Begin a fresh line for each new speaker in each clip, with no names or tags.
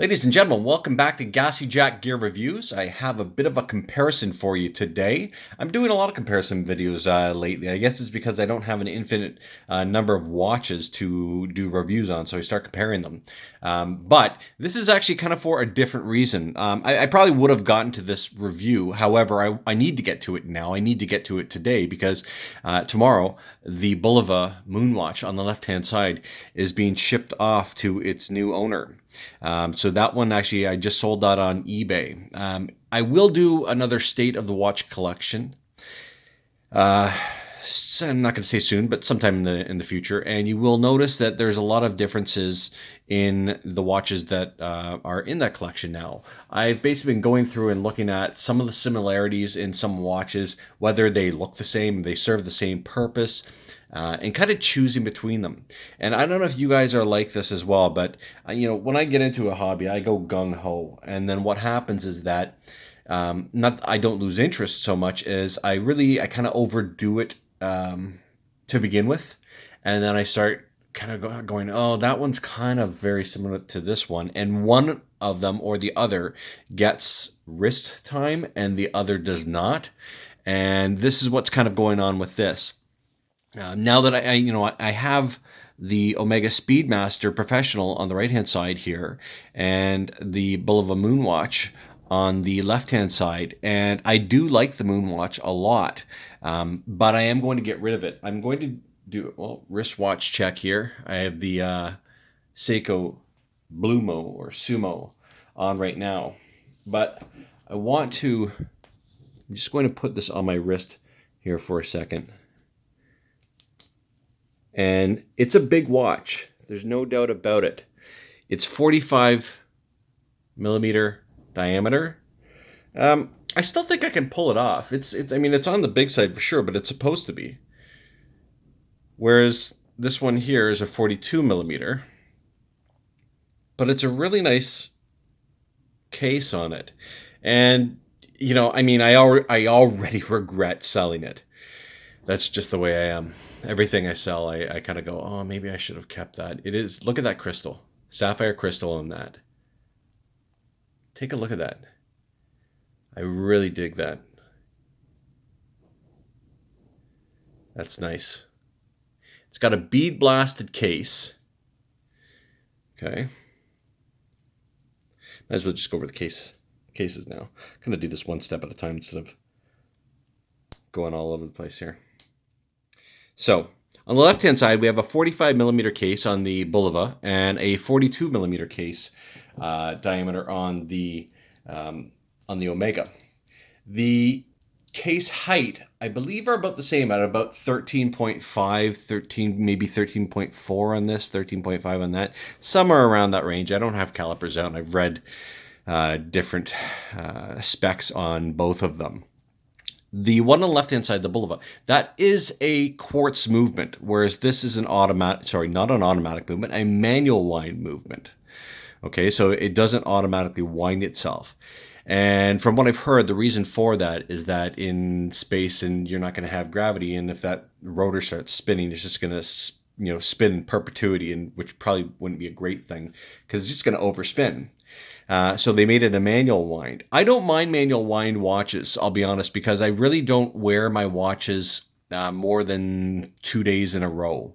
Ladies and gentlemen, welcome back to Gassy Jack Gear Reviews. I have a bit of a comparison for you today. I'm doing a lot of comparison videos lately. I guess it's because I don't have an infinite number of watches to do reviews on, so I start comparing them. But this is actually kind of for a different reason. I probably would have gotten to this review. However, I need to get to it now. I need to get to it today because tomorrow, the Bulova Moon Watch on the left-hand side is being shipped off to its new owner. So that one, actually, I just sold that on eBay. I will do another State of the Watch collection. I'm not going to say soon, but sometime in the future. And you will notice that there's a lot of differences in the watches that are in that collection now. I've basically been going through and looking at some of the similarities in some watches, whether they look the same, they serve the same purpose, and kind of choosing between them. And I don't know if you guys are like this as well, but when I get into a hobby, I go gung-ho. And then what happens is that not I don't lose interest so much as I kind of overdo it to begin with, and then I start kind of going, oh, that one's kind of very similar to this one, and one of them or the other gets wrist time and the other does not. And this is what's kind of going on with this. Now that I have the Kmega Speedmaster Porfessiknal on the right-hand side here, and the Bulova Moon Watch on the left-hand side, and I do like the Moon Watch a lot, but I am going to get rid of it. I'm going to do wristwatch check here. I have the Seiko Blumo or Sumo on right now, but I'm just going to put this on my wrist here for a second. And it's a big watch. There's no doubt about it. It's 45 millimeter diameter. I still think I can pull it off. It's on the big side for sure, but it's supposed to be. Whereas this one here is a 42 millimeter. But it's a really nice case on it. And I already regret selling it. That's just the way I am. Everything I sell, I kind of go, oh, maybe I should have kept that. It is, look at that crystal. Sapphire crystal on that. Take a look at that. I really dig that. That's nice. It's got a bead blasted case. Okay. Might as well just go over the cases now. Kind of do this one step at a time instead of going all over the place here. So on the left-hand side, we have a 45 millimeter case on the Bulova and a 42 millimeter case diameter on the Omega. The case height, I believe, are about the same at about 13.5, maybe 13.4 on this, 13.5 on that, somewhere around that range. I don't have calipers out, and I've read different specs on both of them. The one on the left-hand side, the Bulova, that is a quartz movement, whereas this is not an automatic movement, a manual wind movement. Okay, so it doesn't automatically wind itself. And from what I've heard, the reason for that is that in space, and you're not going to have gravity, and if that rotor starts spinning, it's just going to spin in perpetuity, and which probably wouldn't be a great thing because it's just going to overspin. So they made it a manual wind. I don't mind manual wind watches, I'll be honest, because I really don't wear my watches more than 2 days in a row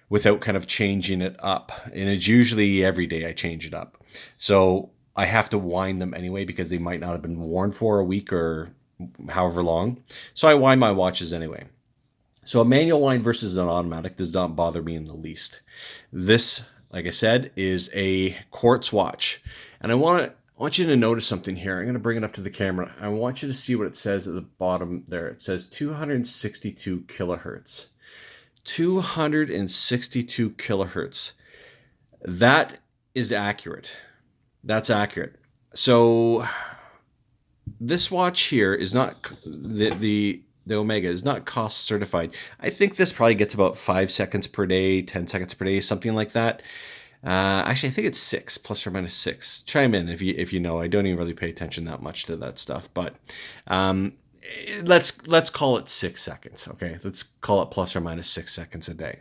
without kind of changing it up. And it's usually every day I change it up. So I have to wind them anyway because they might not have been worn for a week or however long. So I wind my watches anyway. So a manual wind versus an automatic does not bother me in the least. This, like I said, is a quartz watch. And I want you to notice something here. I'm going to bring it up to the camera. I want you to see what it says at the bottom there. It says 262 kilohertz. 262 kilohertz. That is accurate. That's accurate. So this watch here is not the Omega is not cost certified. I think this probably gets about 5 seconds per day, 10 seconds per day, something like that. Actually, I think it's 6 plus or minus 6. Chime in if you know. I don't even really pay attention that much to that stuff, but let's call it 6 seconds. Okay, let's call it plus or minus 6 seconds a day.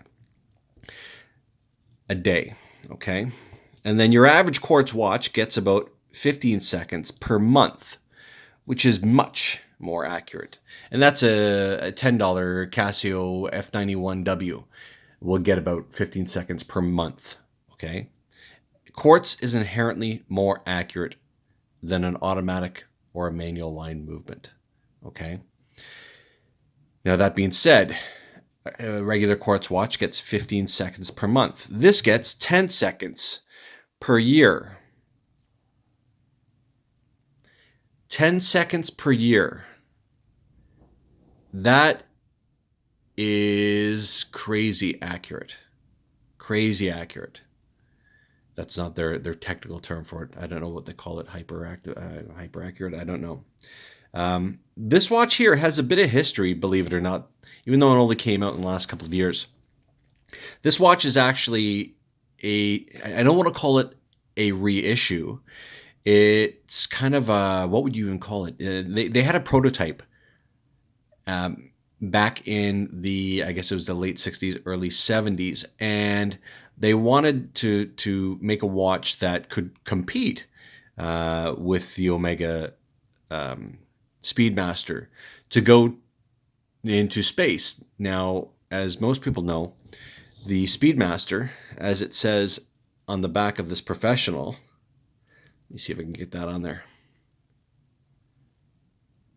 Okay, And then your average quartz watch gets about 15 seconds per month, which is much more accurate. And that's a $10 Casio F91W. Will get about 15 seconds per month, okay? Quartz is inherently more accurate than an automatic or a manual line movement, okay? Now, that being said, a regular quartz watch gets 15 seconds per month. This gets 10 seconds per year. 10 seconds per year. That is crazy accurate. Crazy accurate. That's not their technical term for it. I don't know what they call it. Hyper accurate. I don't know. This watch here has a bit of history, believe it or not, even though it only came out in the last couple of years. This watch is actually I don't want to call it a reissue. It's kind of what would you even call it? They had a prototype back in I guess it was the late 60s, early 70s, and they wanted to make a watch that could compete with the Kmega Speedmaster to go into space. Now, as most people know, the Speedmaster, as it says on the back of this Porfessiknal, let me see if I can get that on there.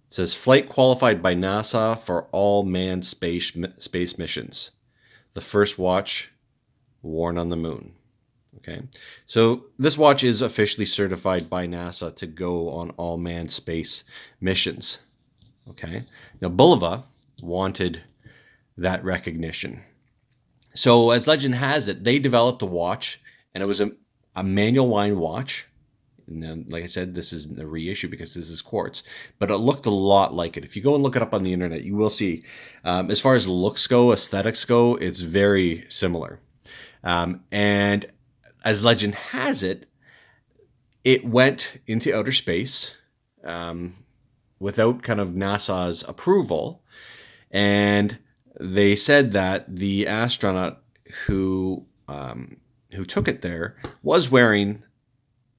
It says, flight qualified by NASA for all manned space missions. The first watch worn on the moon. Okay, so this watch is officially certified by NASA to go on all manned space missions. Okay, now Bulova wanted that recognition. So as legend has it, they developed a watch, and it was a manual line watch. And then, like I said, this isn't a reissue because this is quartz, but it looked a lot like it. If you go and look it up on the internet, you will see. As far as looks go, aesthetics go, it's very similar. And as legend has it, it went into outer space without kind of NASA's approval. And they said that the astronaut who took it there was wearing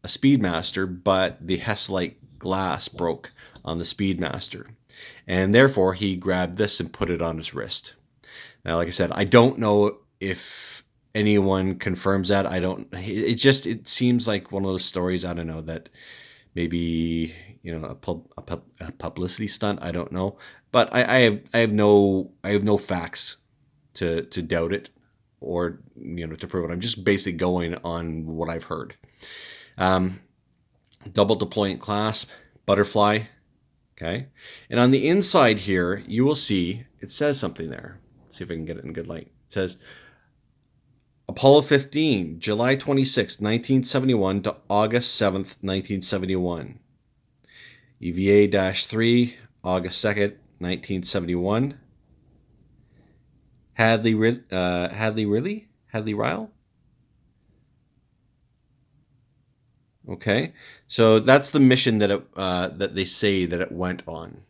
a Speedmaster, but the Hesalite glass broke on the Speedmaster. And therefore, he grabbed this and put it on his wrist. Now, like I said, I don't know if anyone confirms that. It seems like one of those stories, I don't know, that maybe, a publicity stunt. I don't know. But I have no facts to doubt it or, to prove it. I'm just basically going on what I've heard. Double deployant clasp, butterfly. Okay. And on the inside here, you will see, it says something there. Let's see if I can get it in good light. It says Apollo 15, July 26, 1971 to August 7th, 1971. EVA-3, August 2nd, 1971. Hadley Ryle? Okay, so that's the mission that they say that it went on.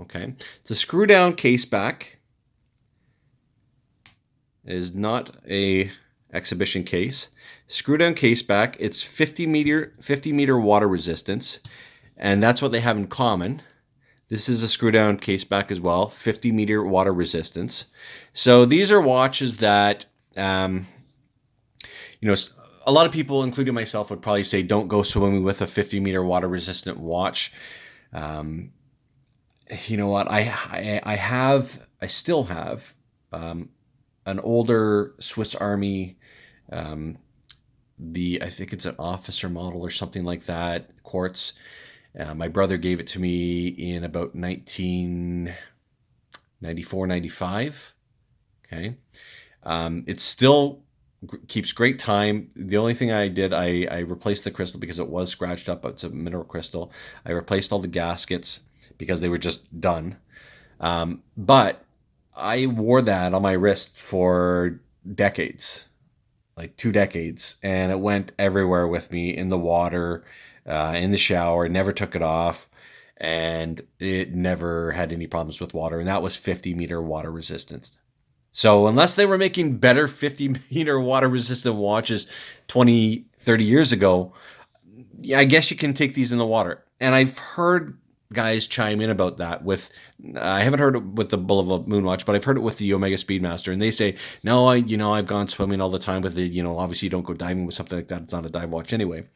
Okay, it's a screw down case back. It is not a exhibition case. Screw down case back. It's 50 meter water resistance, and that's what they have in common. This is a screw down case back as well, 50 meter water resistance. So these are watches that a lot of people, including myself, would probably say don't go swimming with a 50 meter water resistant watch. You know what? I still have an older Swiss Army, I think it's an officer model or something like that, quartz. My brother gave it to me in about 1994, 95. Okay. It still keeps great time. The only thing I did, I replaced the crystal because it was scratched up. It's a mineral crystal. I replaced all the gaskets because they were just done. But I wore that on my wrist for decades, like 2 decades, and it went everywhere with me, in the water, in the shower, never took it off, and it never had any problems with water. And that was 50 meter water resistance. So unless they were making better 50-meter water-resistant watches 20, 30 years ago, yeah, I guess you can take these in the water. And I've heard guys chime in about that with, I haven't heard it with the Bulova Moon Watch, but I've heard it with the Kmega Speedmaster. And they say, no, I've gone swimming all the time with it. Obviously you don't go diving with something like that. It's not a dive watch anyway.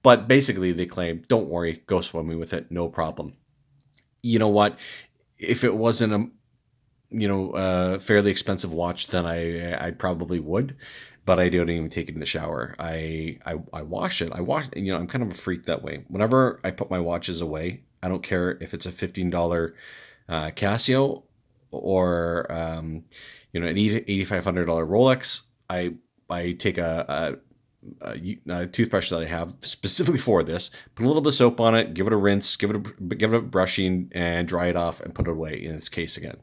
But basically they claim, don't worry, go swimming with it. No problem. You know what? If it wasn't a fairly expensive watch, then I probably would, but I don't even take it in the shower. I wash it. I'm kind of a freak that way. Whenever I put my watches away, I don't care if it's a $15 Casio or an $8,500 Rolex. I take a toothbrush that I have specifically for this, put a little bit of soap on it, give it a rinse, give it a brushing, and dry it off and put it away in its case again.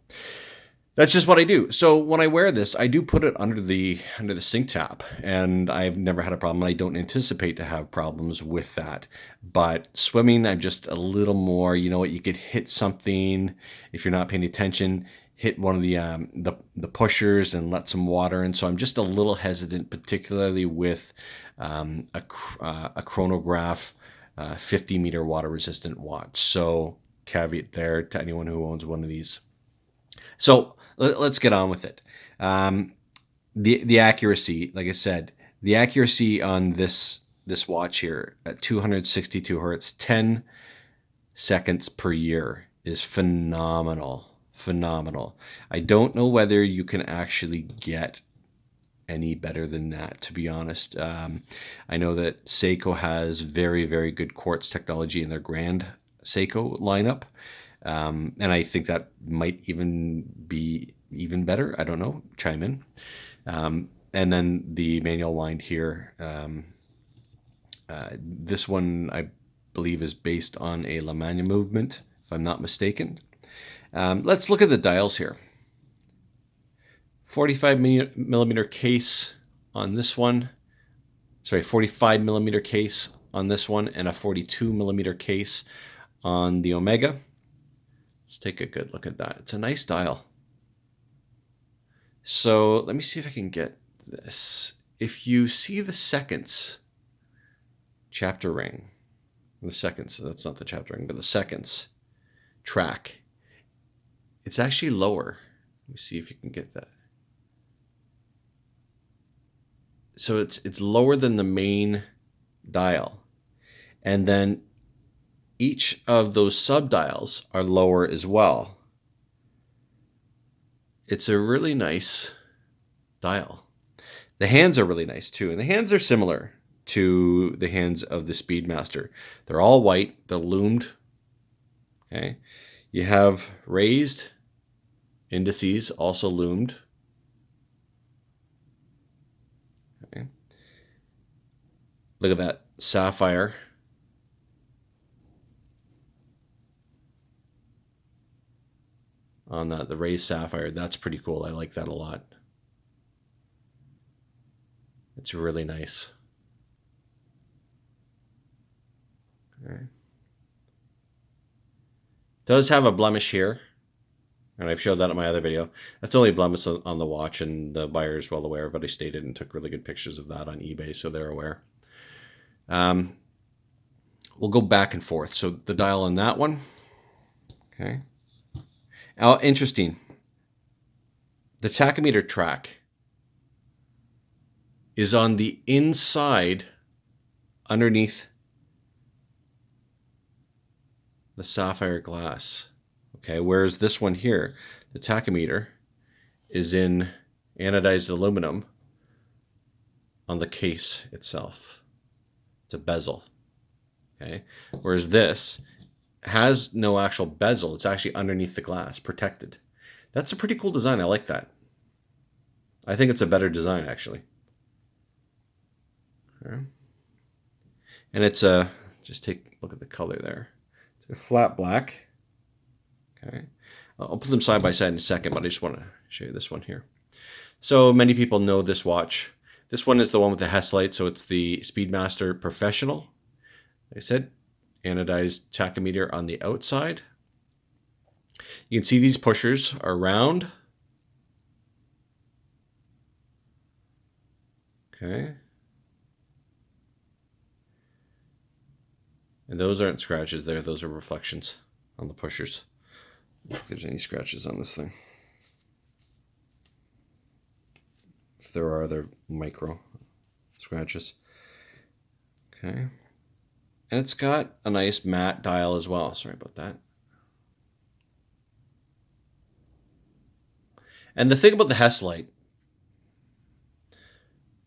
That's just what I do. So when I wear this, I do put it under the sink tap, and I've never had a problem. I don't anticipate to have problems with that. But swimming, I'm just a little more, you could hit something if you're not paying attention, hit one of the pushers and let some water in. So I'm just a little hesitant, particularly with a chronograph 50-meter water-resistant watch. So caveat there to anyone who owns one of these. So let's get on with it. The accuracy, like I said, the accuracy on this watch here at 262 hertz, 10 seconds per year is phenomenal. Phenomenal. I don't know whether you can actually get any better than that, to be honest. I know that Seiko has very, very good quartz technology in their Grand Seiko lineup. And I think that might even be even better. I don't know. Chime in. And then the manual wind here. This one, I believe, is based on a La Manna movement, if I'm not mistaken. Let's look at the dials here. 45 millimeter case on this one. Sorry, 45 millimeter case on this one, and a 42 millimeter case on the Omega. Let's take a good look at that. It's a nice dial. So let me see if I can get this. If you see the seconds chapter ring, the seconds, that's not the chapter ring, but the seconds track, it's actually lower. Let me see if you can get that. So it's lower than the main dial. And then each of those subdials are lower as well. It's a really nice dial. The hands are really nice too, and the hands are similar to the hands of the Speedmaster. They're all white, they're loomed. Okay, you have raised indices, also loomed. Okay, look at that sapphire. On the raised sapphire. That's pretty cool. I like that a lot. It's really nice. All right. Does have a blemish here, and I've showed that in my other video. That's only a blemish on the watch, and the buyer is well aware of what I stated and took really good pictures of that on eBay, so they're aware. We'll go back and forth. So the dial on that one. Okay. Now, interesting. The tachometer track is on the inside underneath the sapphire glass. Okay, whereas this one here, the tachometer, is in anodized aluminum on the case itself. It's a bezel. Okay, whereas this has no actual bezel. It's actually underneath the glass, protected. That's a pretty cool design. I like that. I think it's a better design, actually. Okay. And it's just take a look at the color there. It's a flat black. Okay. I'll put them side by side in a second, but I just want to show you this one here. So many people know this watch. This one is the one with the Hess light, so it's the Speedmaster Porfessiknal. Like I said, anodized tachometer on the outside. You can see these pushers are round. Okay. And those aren't scratches there. Those are reflections on the pushers. If there's any scratches on this thing. If there are, they're micro scratches. Okay. And it's got a nice matte dial as well. Sorry about that. And the thing about the Heslite,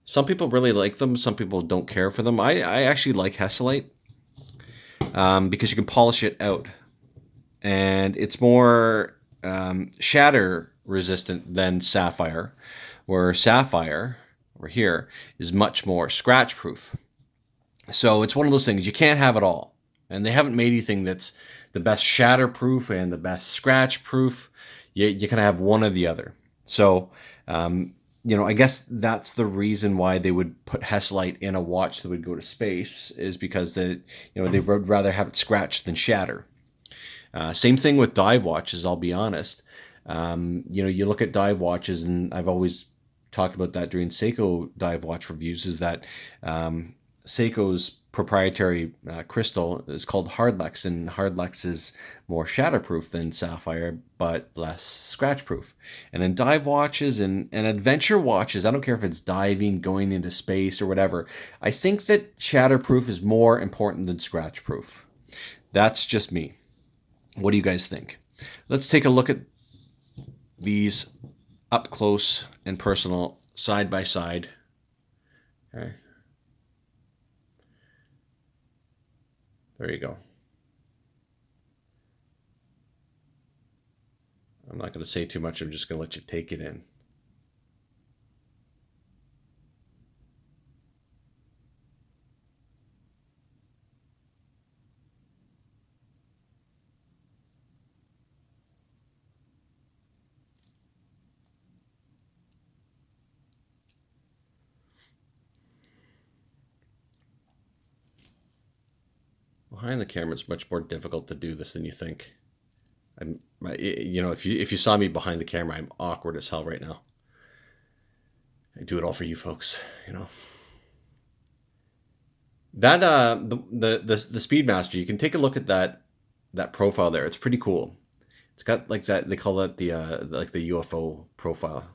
some people really like them. Some people don't care for them. I actually like Heslite because you can polish it out. And it's more shatter resistant than sapphire, where sapphire over here is much more scratch proof. So it's one of those things, you can't have it all. And they haven't made anything that's the best shatter proof and the best scratch proof. You kind of have one or the other. So, you know, I guess that's the reason why they would put Heslite in a watch that would go to space, is because they would rather have it scratched than shatter. Same thing with dive watches, I'll be honest. You know, you look at dive watches, and I've always talked about that during Seiko dive watch reviews, is that Seiko's proprietary crystal is called Hardlex, and Hardlex is more shatterproof than sapphire, but less scratch-proof. And in dive watches and adventure watches, I don't care if it's diving, going into space, or whatever, I think that shatterproof is more important than scratch-proof. That's just me. What do you guys think? Let's take a look at these up close and personal, side by side. Okay. There you go. I'm not going to say too much. I'm just going to let you take it in. Behind the camera, it's much more difficult to do this than you think. You know, if you saw me behind the camera, I'm awkward as hell right now. I do it all for you folks, you know. That the Speedmaster, you can take a look at that profile there. It's pretty cool. It's got like that, they call that the like the UFO profile.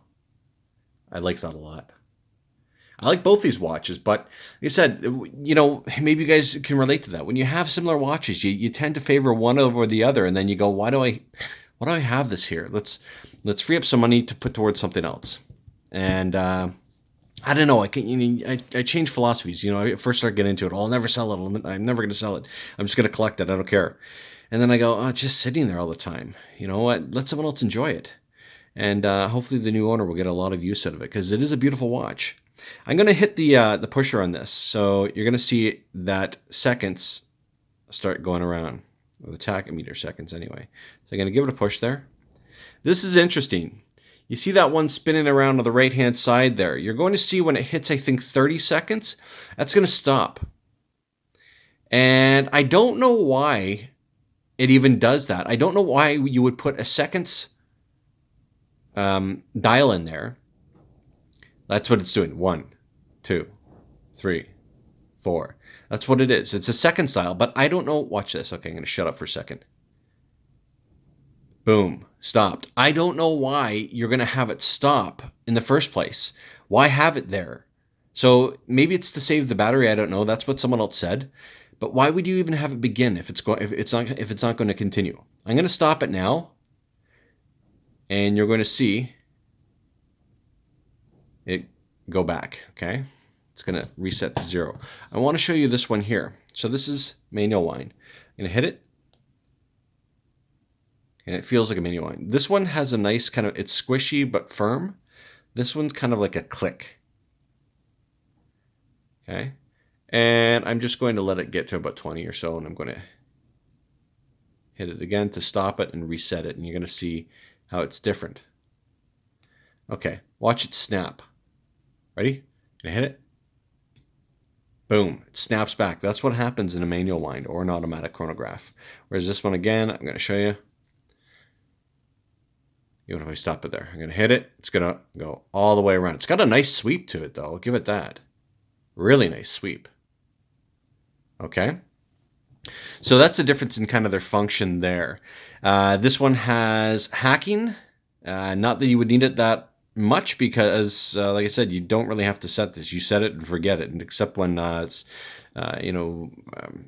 I like that a lot. I like both these watches, but like I said, you know, maybe you guys can relate to that. When you have similar watches, you tend to favor one over the other, and then you go, why do I have this here? Let's free up some money to put towards something else. And I don't know. I change philosophies. You know, I first start getting into it. Oh, I'll never sell it. I'm never going to sell it. I'm just going to collect it. I don't care. And then I go, oh, it's just sitting there all the time. You know what? Let someone else enjoy it. And hopefully the new owner will get a lot of use out of it, because it is a beautiful watch. I'm going to hit the pusher on this. So you're going to see that seconds start going around, or the tachometer seconds anyway. So I'm going to give it a push there. This is interesting. You see that one spinning around on the right-hand side there. You're going to see when it hits, I think, 30 seconds, that's going to stop. And I don't know why it even does that. I don't know why you would put a seconds dial in there. That's what it's doing. 1, 2, 3, 4. That's what it is. It's a seconds dial, but I don't know. Watch this. Okay, I'm going to shut up for a second. Boom. Stopped. I don't know why you're going to have it stop in the first place. Why have it there? So maybe it's to save the battery. I don't know. That's what someone else said. But why would you even have it begin if it's not going to continue? I'm going to stop it now, and you're going to see it go back. Okay, it's going to reset to 0. I want to show you this one here. So this is manual wind. I'm going to hit it, and it feels like a manual wind. This one has a nice kind of, it's squishy but firm. This one's kind of like a click. Okay, and I'm just going to let it get to about 20 or so, and I'm going to hit it again to stop it and reset it, and you're going to see how it's different. Okay, watch it snap. Ready? Gonna hit it. Boom, it snaps back. That's what happens in a manual wind or an automatic chronograph. Whereas this one, again, I'm gonna show you. Even if I stop it there, I'm gonna hit it. It's gonna go all the way around. It's got a nice sweep to it though, I'll give it that. Really nice sweep. Okay. So that's the difference in kind of their function there. This one has hacking. Not that you would need it that much because, like I said, you don't really have to set this. You set it and forget it, and except when it's, when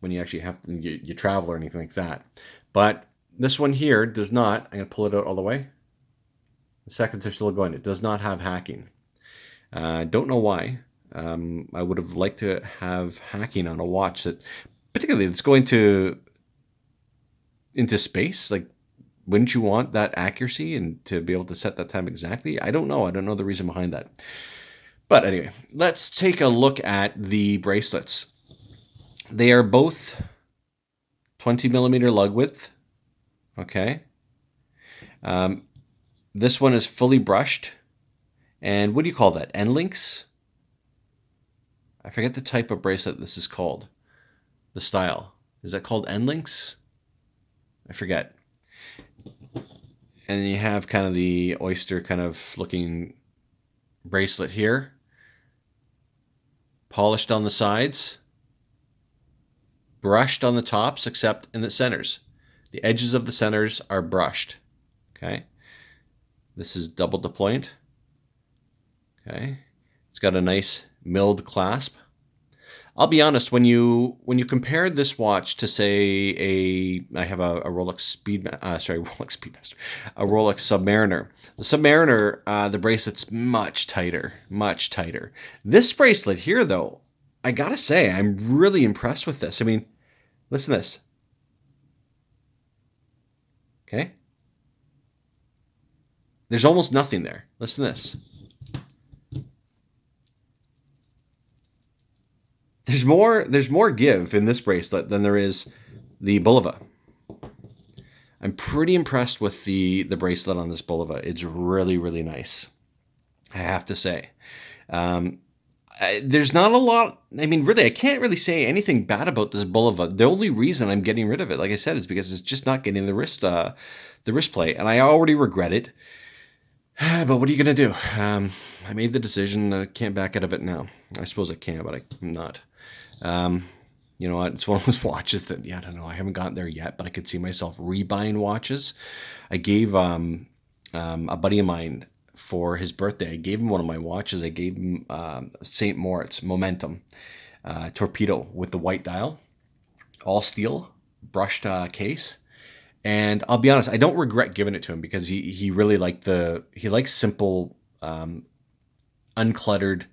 you actually have to, you travel or anything like that. But this one here does not. I'm going to pull it out all the way. The seconds are still going. It does not have hacking. Don't know why. I would have liked to have hacking on a watch that, particularly, that's going into space. Like, wouldn't you want that accuracy and to be able to set that time exactly? I don't know. I don't know the reason behind that. But anyway, let's take a look at the bracelets. They are both 20 millimeter lug width. Okay. This one is fully brushed. And what do you call that? End links? I forget the type of bracelet this is called. The style. Is that called end links? I forget. And then you have kind of the oyster kind of looking bracelet here. Polished on the sides. Brushed on the tops, except in the centers. The edges of the centers are brushed. Okay. This is double deployed. Okay. It's got a nice milled clasp. I'll be honest, when you compare this watch to, say, I have a Rolex Speedmaster, a Rolex Submariner. The Submariner, the bracelet's much tighter. This bracelet here, though, I gotta say, I'm really impressed with this. I mean, listen to this. Okay? There's almost nothing there. Listen to this. There's more give in this bracelet than there is the Bulova. I'm pretty impressed with the bracelet on this Bulova. It's really, really nice, I have to say. There's not a lot. I mean, really, I can't really say anything bad about this Bulova. The only reason I'm getting rid of it, like I said, is because it's just not getting the wrist play, and I already regret it. But what are you gonna do? I made the decision. I can't back out of it now. I suppose I can, but I'm not. You know what? It's one of those watches that, I don't know. I haven't gotten there yet, but I could see myself rebuying watches. I gave a buddy of mine for his birthday. I gave him one of my watches. I gave him St. Moritz Momentum Torpedo with the white dial, all steel, brushed case. And I'll be honest, I don't regret giving it to him because he really likes simple, uncluttered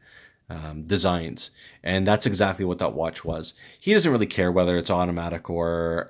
designs, and that's exactly what that watch was. He doesn't really care whether it's automatic or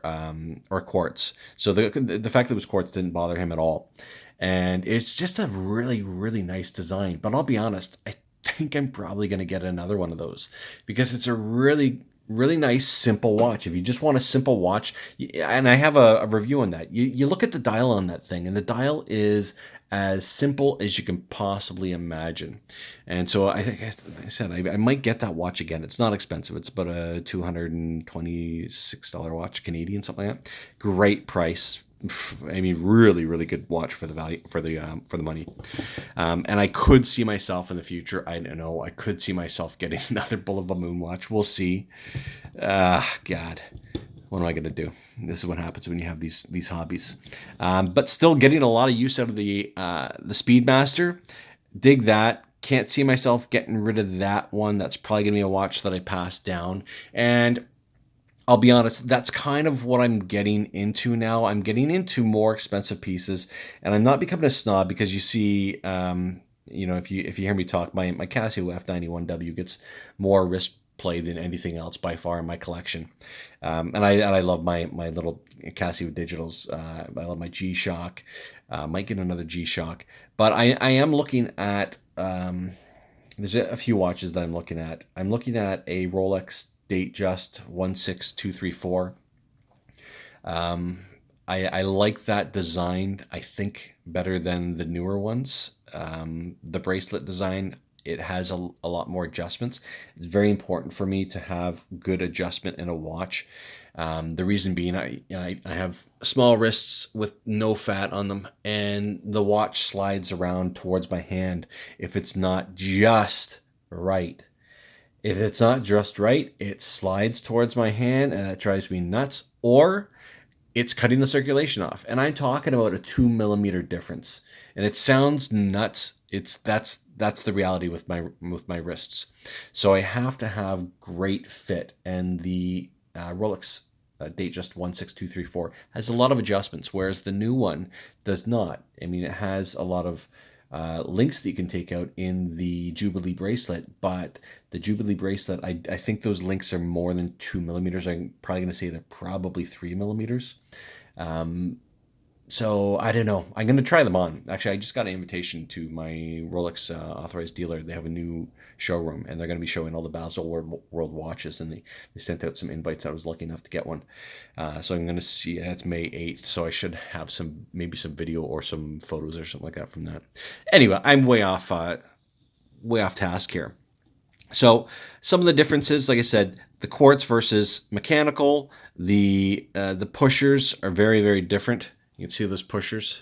quartz. So the fact that it was quartz didn't bother him at all, and it's just a really, really nice design. But I'll be honest, I think I'm probably going to get another one of those because it's a really, really nice, simple watch. If you just want a simple watch, and I have a review on that, you look at the dial on that thing, and the dial is as simple as you can possibly imagine. And so I think, I said, I might get that watch again. It's not expensive. It's about a $226 watch, Canadian, something like that. Great price. I mean, really, really good watch for the value, for the money. And I could see myself in the future. I don't know. I could see myself getting another Bulova Moon Watch. We'll see. God, what am I going to do? This is what happens when you have these hobbies. But still getting a lot of use out of the Speedmaster. Dig that. Can't see myself getting rid of that one. That's probably going to be a watch that I pass down. And I'll be honest, that's kind of what I'm getting into now. I'm getting into more expensive pieces, and I'm not becoming a snob because you see, if you hear me talk, my Casio F91W gets more wrist play than anything else by far in my collection. And I love my little Casio digitals. I love my G-Shock. Might get another G-Shock, but I am looking at. There's a few watches that I'm looking at. I'm looking at a Rolex Datejust 16234. I like that design, I think, better than the newer ones. The bracelet design, it has a lot more adjustments. It's very important for me to have good adjustment in a watch. The reason being, I have small wrists with no fat on them, and the watch slides around towards my hand if it's not just right. If it's not just right, it slides towards my hand and it drives me nuts, or it's cutting the circulation off. And I'm talking about a 2 millimeter difference. And it sounds nuts. That's the reality with my wrists. So I have to have great fit. And the Rolex Datejust 16234 has a lot of adjustments, whereas the new one does not. I mean, it has a lot of links that you can take out in the Jubilee bracelet, but the Jubilee bracelet, I think those links are more than 2 millimeters. I'm probably going to say they're probably 3 millimeters. So I don't know. I'm going to try them on. Actually, I just got an invitation to my Rolex authorized dealer. They have a new showroom, and they're going to be showing all the Basel World watches, and they sent out some invites. I was lucky enough to get one. So I'm going to see. It's May 8th, so I should have maybe some video or some photos or something like that from that. Anyway, I'm way off task here. So some of the differences, like I said, the quartz versus mechanical, the pushers are very, very different. You can see those pushers.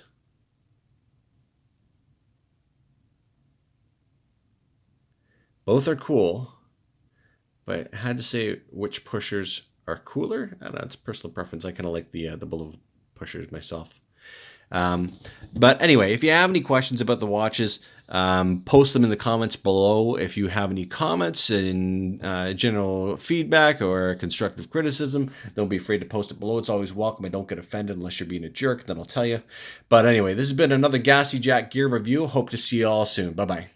Both are cool, but I had to say which pushers are cooler. I don't know, it's personal preference. I kind of like the Bulova pushers myself. But anyway, if you have any questions about the watches, post them in the comments below. If you have any comments and general feedback or constructive criticism, don't be afraid to post it below. It's always welcome. I don't get offended unless you're being a jerk, then I'll tell you. But anyway, this has been another Gassy Jack gear review. Hope to see you all soon. Bye-bye.